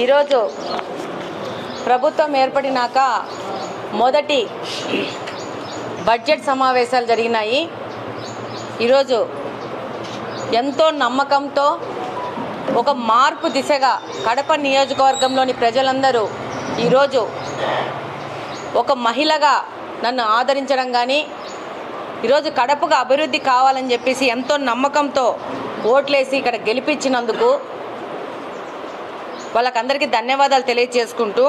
ఈరోజు ప్రభుత్వం ఏర్పడినాక మొదటి బడ్జెట్ సమావేశాలు జరిగినాయి. ఈరోజు ఎంతో నమ్మకంతో ఒక మార్పు దిశగా కడప నియోజకవర్గంలోని ప్రజలందరూ ఈరోజు ఒక మహిళగా నన్ను ఆదరించడం కానీ ఈరోజు కడపకు అభివృద్ధి కావాలని చెప్పేసి ఎంతో నమ్మకంతో ఓట్లేసి ఇక్కడ గెలిపించినందుకు వాళ్ళకందరికీ ధన్యవాదాలు తెలియజేసుకుంటూ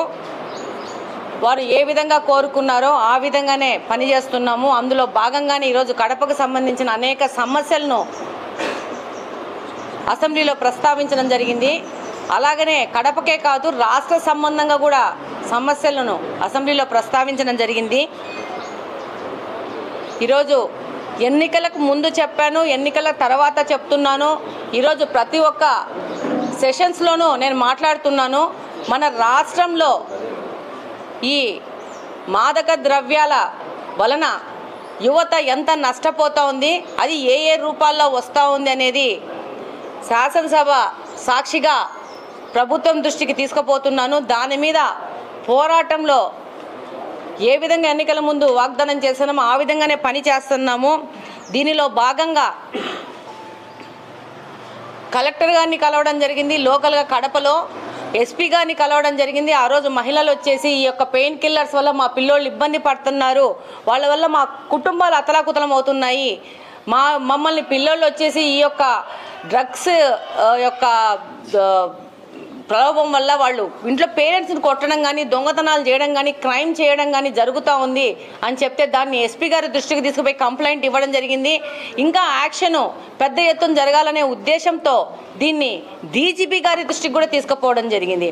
వారు ఏ విధంగా కోరుకున్నారో ఆ విధంగానే పనిచేస్తున్నాము. అందులో భాగంగానే ఈరోజు కడపకు సంబంధించిన అనేక సమస్యలను అసెంబ్లీలో ప్రస్తావించడం జరిగింది. అలాగనే కడపకే కాదు రాష్ట్ర సంబంధంగా కూడా సమస్యలను అసెంబ్లీలో ప్రస్తావించడం జరిగింది. ఈరోజు ఎన్నికలకు ముందు చెప్పాను, ఎన్నికల తర్వాత చెప్తున్నాను. ఈరోజు ప్రతి ఒక్క సెషన్స్లోనూ నేను మాట్లాడుతున్నాను. మన రాష్ట్రంలో ఈ మాదక ద్రవ్యాల వలన యువత ఎంత నష్టపోతూ ఉంది, అది ఏ ఏ రూపాల్లో వస్తూ ఉంది అనేది శాసనసభ సాక్షిగా ప్రభుత్వం దృష్టికి తీసుకుపోతున్నాను. దాని మీద పోరాటంలో ఏ విధంగా ఎన్నికల ముందు వాగ్దానం చేస్తున్నామో ఆ విధంగానే పని చేస్తున్నాము. దీనిలో భాగంగా కలెక్టర్ గారిని కలవడం జరిగింది, లోకల్గా కడపలో ఎస్పీ గారిని కలవడం జరిగింది. ఆ రోజు మహిళలు వచ్చేసి ఈ యొక్క పెయిన్ కిల్లర్స్ వల్ల మా పిల్లోళ్ళు ఇబ్బంది పడుతున్నారు, వాళ్ళ వల్ల మా కుటుంబాలు అతలాకుతలం అవుతున్నాయి, మమ్మల్ని పిల్లోళ్ళు వచ్చేసి ఈ యొక్క డ్రగ్స్ యొక్క ప్రలోభం వల్ల వాళ్ళు ఇంట్లో పేరెంట్స్ని కొట్టడం కానీ దొంగతనాలు చేయడం కానీ క్రైమ్ చేయడం కానీ జరుగుతూ ఉంది అని చెప్తే దాన్ని ఎస్పీ గారి దృష్టికి తీసుకుపోయి కంప్లైంట్ ఇవ్వడం జరిగింది. ఇంకా యాక్షన్ పెద్ద ఎత్తున జరగాలనే ఉద్దేశంతో దీన్ని డీజీపీ గారి దృష్టికి కూడా తీసుకుపోవడం జరిగింది.